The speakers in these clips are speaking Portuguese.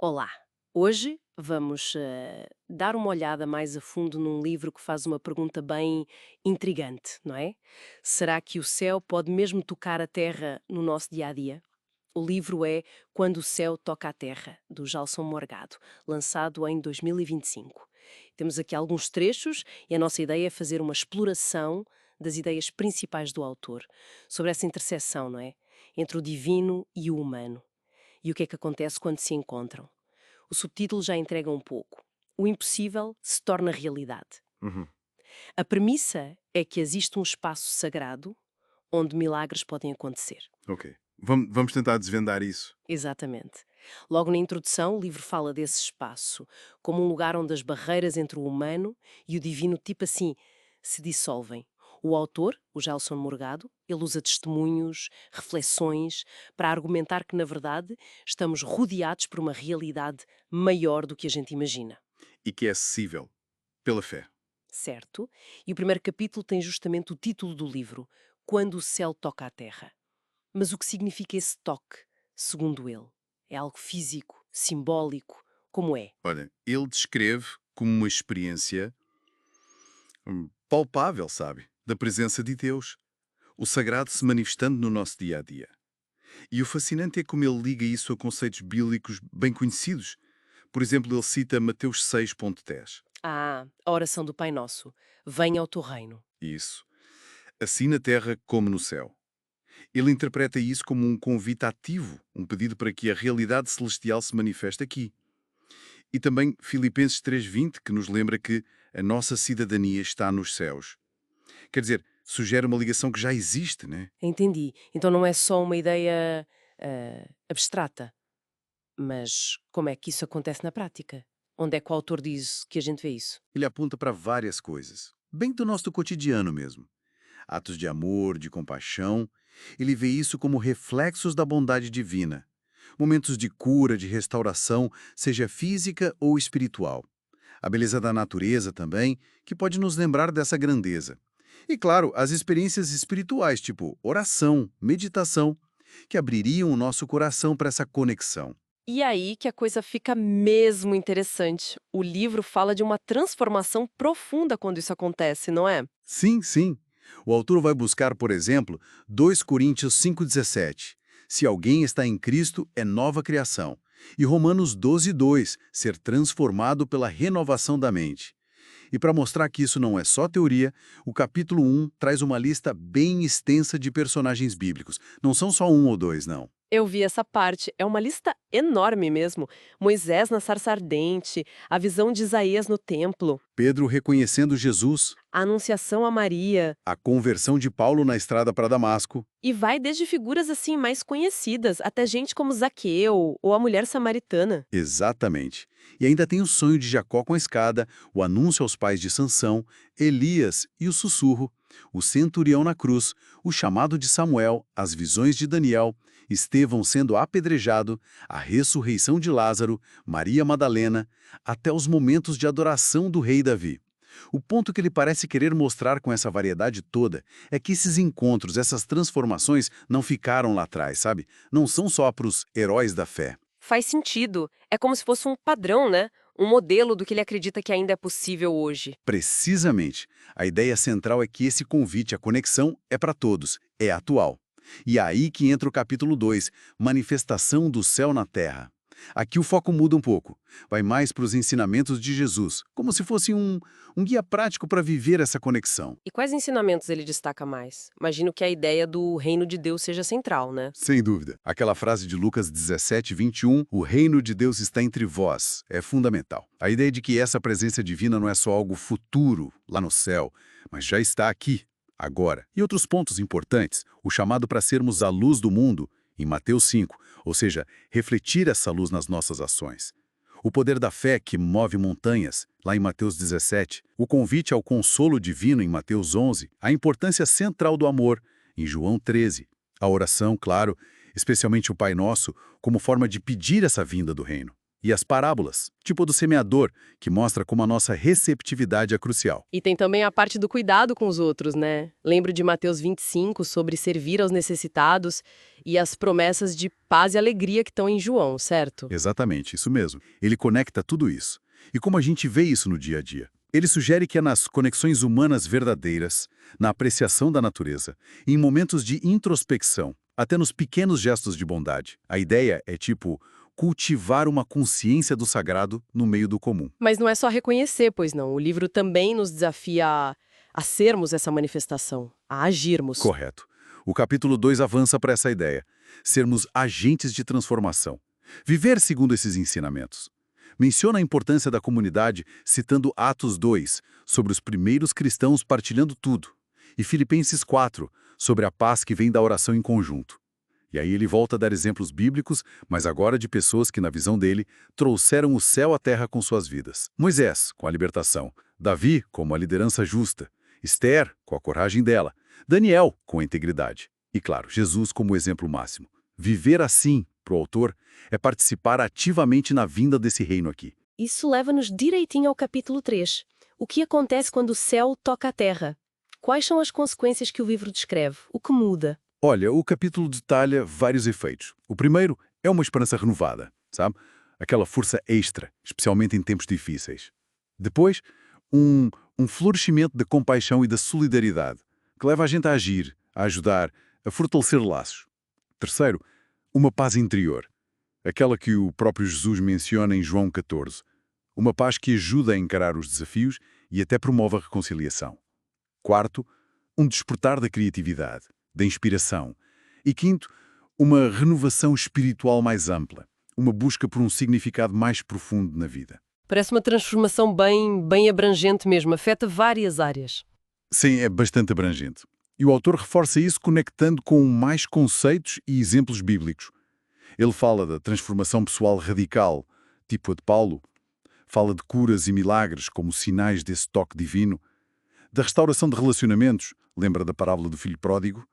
Olá! Hoje vamos dar uma olhada mais a fundo num livro que faz uma pergunta bem intrigante, não é? Será que o céu pode mesmo tocar a terra no nosso dia a dia? O livro é Quando o Céu Toca a Terra, do Gelson Morgado, lançado em 2025. Temos aqui alguns trechos e a nossa ideia é fazer uma exploração das ideias principais do autor, sobre essa interseção, não é? Entre o divino e o humano. E o que é que acontece quando se encontram? O subtítulo já entrega um pouco. O impossível se torna realidade. Uhum. A premissa é que existe um espaço sagrado onde milagres podem acontecer. Ok. Vamos tentar desvendar isso. Exatamente. Logo na introdução, o livro fala desse espaço como um lugar onde as barreiras entre o humano e o divino, tipo assim, se dissolvem. O autor, o Gelson Morgado, ele usa testemunhos, reflexões, para argumentar que, na verdade, estamos rodeados por uma realidade maior do que a gente imagina. E que é acessível pela fé. Certo? E o primeiro capítulo tem justamente o título do livro, Quando o Céu Toca a Terra. Mas o que significa esse toque, segundo ele? É algo físico, simbólico? Como é? Olha, ele descreve como uma experiência palpável, sabe? Da presença de Deus. O sagrado se manifestando no nosso dia a dia. E o fascinante é como ele liga isso a conceitos bíblicos bem conhecidos. Por exemplo, ele cita Mateus 6,10. Ah, a oração do Pai Nosso. Venha ao teu reino. Isso. Assim na terra como no céu. Ele interpreta isso como um convite ativo, um pedido para que a realidade celestial se manifeste aqui. E também Filipenses 3,20, que nos lembra que a nossa cidadania está nos céus. Quer dizer, sugere uma ligação que já existe, né? Entendi. Então não é só uma ideia abstrata. Mas como é que isso acontece na prática? Onde é que o autor diz que a gente vê isso? Ele aponta para várias coisas, bem do nosso cotidiano mesmo. Atos de amor, de compaixão. Ele vê isso como reflexos da bondade divina. Momentos de cura, de restauração, seja física ou espiritual. A beleza da natureza também, que pode nos lembrar dessa grandeza. E claro, as experiências espirituais, tipo oração, meditação, que abririam o nosso coração para essa conexão. E aí que a coisa fica mesmo interessante. O livro fala de uma transformação profunda quando isso acontece, não é? Sim, sim. O autor vai buscar, por exemplo, 2 Coríntios 5,17. Se alguém está em Cristo, é nova criação. E Romanos 12,2. Ser transformado pela renovação da mente. E para mostrar que isso não é só teoria, o capítulo 1 traz uma lista bem extensa de personagens bíblicos. Não são só um ou dois, não. Eu vi essa parte, é uma lista enorme mesmo. Moisés na sarça ardente, a visão de Isaías no templo, Pedro reconhecendo Jesus, a anunciação a Maria, a conversão de Paulo na estrada para Damasco. e vai desde figuras assim mais conhecidas, até gente como Zaqueu ou a mulher samaritana. Exatamente. E ainda tem o sonho de Jacó com a escada, o anúncio aos pais de Sansão, Elias e o sussurro, o centurião na cruz, o chamado de Samuel, as visões de Daniel, Estevão sendo apedrejado, a ressurreição de Lázaro, Maria Madalena, até os momentos de adoração do rei Davi. O ponto que ele parece querer mostrar com essa variedade toda é que esses encontros, essas transformações não ficaram lá atrás, sabe? Não são só para os heróis da fé. Faz sentido. É como se fosse um padrão, né? Um modelo do que ele acredita que ainda é possível hoje. Precisamente. A ideia central é que esse convite à conexão é para todos, é atual. E é aí que entra o capítulo 2, Manifestação do Céu na Terra. Aqui o foco muda um pouco. Vai mais para os ensinamentos de Jesus, como se fosse um guia prático para viver essa conexão. E quais ensinamentos ele destaca mais? Imagino que a ideia do reino de Deus seja central, né? Sem dúvida. Aquela frase de Lucas 17:21, o reino de Deus está entre vós, é fundamental. A ideia de que essa presença divina não é só algo futuro, lá no céu, mas já está aqui, agora. E outros pontos importantes, o chamado para sermos a luz do mundo, em Mateus 5, ou seja, refletir essa luz nas nossas ações. O poder da fé que move montanhas, lá em Mateus 17, o convite ao consolo divino em Mateus 11, a importância central do amor, em João 13, a oração, claro, especialmente o Pai Nosso, como forma de pedir essa vinda do reino. E as parábolas, tipo a do semeador, que mostra como a nossa receptividade é crucial. E tem também a parte do cuidado com os outros, né? Lembro de Mateus 25 sobre servir aos necessitados e as promessas de paz e alegria que estão em João, certo? Exatamente, isso mesmo. Ele conecta tudo isso. E como a gente vê isso no dia a dia? Ele sugere que é nas conexões humanas verdadeiras, na apreciação da natureza, em momentos de introspecção, até nos pequenos gestos de bondade. A ideia é, tipo, cultivar uma consciência do sagrado no meio do comum. Mas não é só reconhecer, pois não. O livro também nos desafia a sermos essa manifestação, a agirmos. Correto. O capítulo 2 avança para essa ideia, sermos agentes de transformação. Viver segundo esses ensinamentos. Menciona a importância da comunidade citando Atos 2, sobre os primeiros cristãos partilhando tudo, e Filipenses 4, sobre a paz que vem da oração em conjunto. E aí ele volta a dar exemplos bíblicos, mas agora de pessoas que, na visão dele, trouxeram o céu à terra com suas vidas. Moisés, com a libertação. Davi, como a liderança justa. Esther, com a coragem dela. Daniel, com a integridade. E, claro, Jesus como o exemplo máximo. Viver assim, para o autor, é participar ativamente na vinda desse reino aqui. Isso leva-nos direitinho ao capítulo 3. O que acontece quando o céu toca a terra? Quais são as consequências que o livro descreve? O que muda? Olha, o capítulo detalha vários efeitos. O primeiro é uma esperança renovada, sabe? Aquela força extra, especialmente em tempos difíceis. Depois, um florescimento da compaixão e da solidariedade, que leva a gente a agir, a ajudar, a fortalecer laços. Terceiro, uma paz interior, aquela que o próprio Jesus menciona em João 14. Uma paz que ajuda a encarar os desafios e até promove a reconciliação. Quarto, um despertar da criatividade, da inspiração. E quinto, uma renovação espiritual mais ampla, uma busca por um significado mais profundo na vida. Parece uma transformação bem abrangente mesmo, afeta várias áreas. Sim, é bastante abrangente. E o autor reforça isso conectando com mais conceitos e exemplos bíblicos. Ele fala da transformação pessoal radical, tipo a de Paulo, fala de curas e milagres como sinais desse toque divino, da restauração de relacionamentos, lembra da parábola do filho pródigo,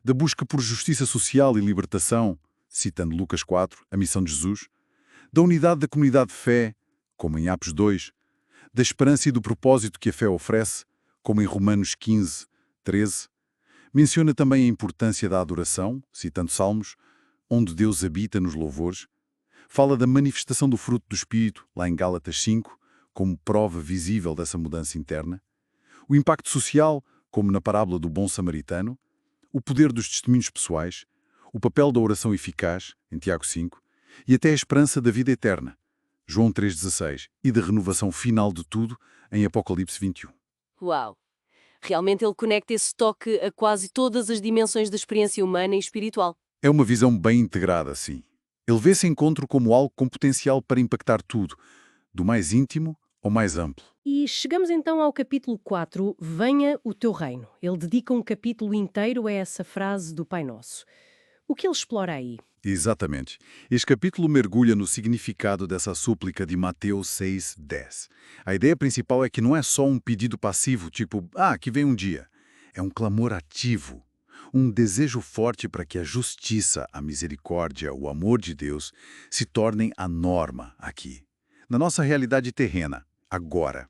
da busca por justiça social e libertação, citando Lucas 4, a missão de Jesus, da unidade da comunidade de fé, como em Atos 2, da esperança e do propósito que a fé oferece, como em Romanos 15, 13. Menciona também a importância da adoração, citando Salmos, onde Deus habita nos louvores. Fala da manifestação do fruto do Espírito, lá em Gálatas 5, como prova visível dessa mudança interna. O impacto social, como na parábola do bom samaritano. O poder dos testemunhos pessoais. O papel da oração eficaz, em Tiago 5. E até a esperança da vida eterna, João 3,16. E da renovação final de tudo, em Apocalipse 21. Uau! Realmente ele conecta esse toque a quase todas as dimensões da experiência humana e espiritual. É uma visão bem integrada, sim. Ele vê esse encontro como algo com potencial para impactar tudo, do mais íntimo ao mais amplo. E chegamos então ao capítulo 4, Venha o teu reino. Ele dedica um capítulo inteiro a essa frase do Pai Nosso. O que ele explora aí? Exatamente. Este capítulo mergulha no significado dessa súplica de Mateus 6:10. A ideia principal é que não é só um pedido passivo, tipo, que vem um dia. É um clamor ativo. Um desejo forte para que a justiça, a misericórdia, o amor de Deus se tornem a norma aqui, na nossa realidade terrena, agora.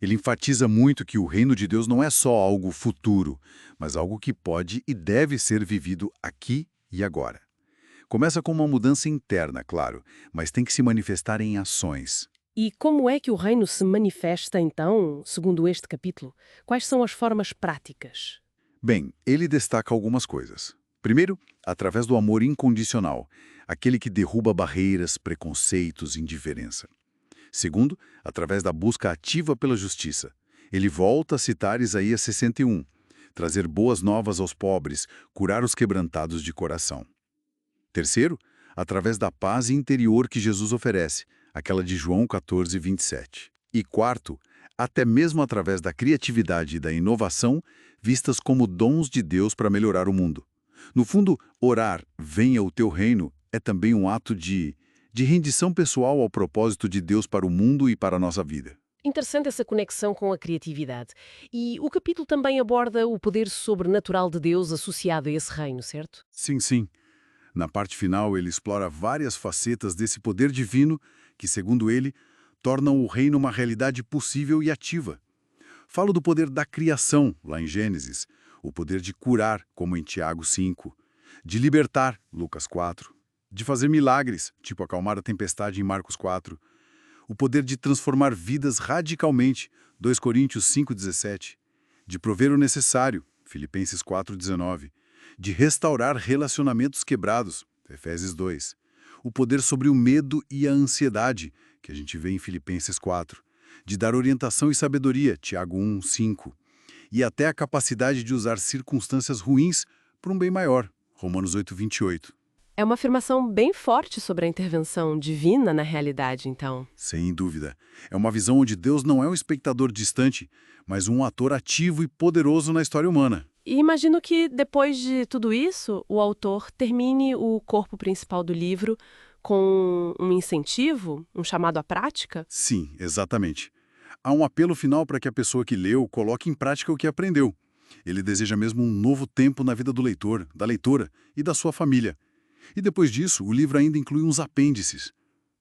Ele enfatiza muito que o reino de Deus não é só algo futuro, mas algo que pode e deve ser vivido aqui e agora. Começa com uma mudança interna, claro, mas tem que se manifestar em ações. E como é que o reino se manifesta então, segundo este capítulo? Quais são as formas práticas? Bem, ele destaca algumas coisas. Primeiro, através do amor incondicional, aquele que derruba barreiras, preconceitos, indiferença. Segundo, através da busca ativa pela justiça. Ele volta a citar Isaías 61, trazer boas novas aos pobres, curar os quebrantados de coração. Terceiro, através da paz interior que Jesus oferece, aquela de João 14, 27. E quarto, até mesmo através da criatividade e da inovação, vistas como dons de Deus para melhorar o mundo. No fundo, orar, venha o teu reino, é também um ato de rendição pessoal ao propósito de Deus para o mundo e para a nossa vida. Interessante essa conexão com a criatividade. E o capítulo também aborda o poder sobrenatural de Deus associado a esse reino, certo? Sim, sim. Na parte final, ele explora várias facetas desse poder divino que, segundo ele, tornam o reino uma realidade possível e ativa. Falo do poder da criação, lá em Gênesis, o poder de curar, como em Tiago 5, de libertar, Lucas 4, de fazer milagres, tipo acalmar a tempestade em Marcos 4, o poder de transformar vidas radicalmente, 2 Coríntios 5,17, de prover o necessário, Filipenses 4,19, de restaurar relacionamentos quebrados, Efésios 2, o poder sobre o medo e a ansiedade, que a gente vê em Filipenses 4, de dar orientação e sabedoria, Tiago 1, 5, e até a capacidade de usar circunstâncias ruins para um bem maior, Romanos 8, 28. É uma afirmação bem forte sobre a intervenção divina na realidade, então. Sem dúvida. É uma visão onde Deus não é um espectador distante, mas um ator ativo e poderoso na história humana. E imagino que, depois de tudo isso, o autor termine o corpo principal do livro com um incentivo, um chamado à prática? Sim, exatamente. Há um apelo final para que a pessoa que leu coloque em prática o que aprendeu. Ele deseja mesmo um novo tempo na vida do leitor, da leitora e da sua família. E depois disso, o livro ainda inclui uns apêndices.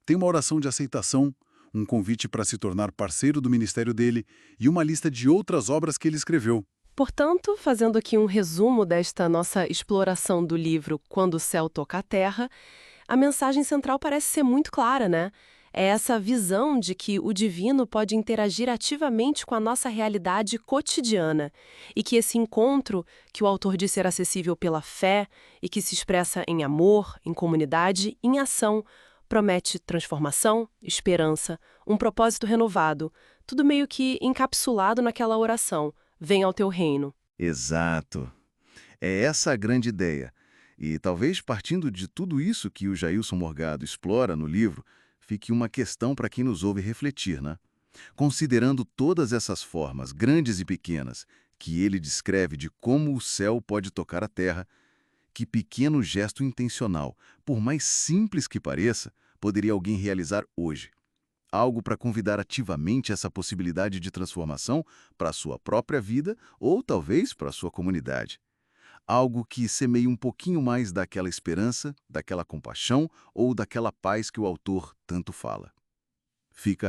Tem uma oração de aceitação, um convite para se tornar parceiro do ministério dele e uma lista de outras obras que ele escreveu. Portanto, fazendo aqui um resumo desta nossa exploração do livro Quando o Céu Toca a Terra, a mensagem central parece ser muito clara, né? É essa visão de que o divino pode interagir ativamente com a nossa realidade cotidiana e que esse encontro, que o autor diz ser acessível pela fé e que se expressa em amor, em comunidade, em ação, promete transformação, esperança, um propósito renovado, tudo meio que encapsulado naquela oração: Venha ao teu reino. Exato. É essa a grande ideia. E talvez partindo de tudo isso que o Jailson Morgado explora no livro, fique uma questão para quem nos ouve refletir, né? Considerando todas essas formas, grandes e pequenas, que ele descreve de como o céu pode tocar a terra, que pequeno gesto intencional, por mais simples que pareça, poderia alguém realizar hoje? Algo para convidar ativamente essa possibilidade de transformação para a sua própria vida ou talvez para a sua comunidade. Algo que semeie um pouquinho mais daquela esperança, daquela compaixão ou daquela paz que o autor tanto fala. Fica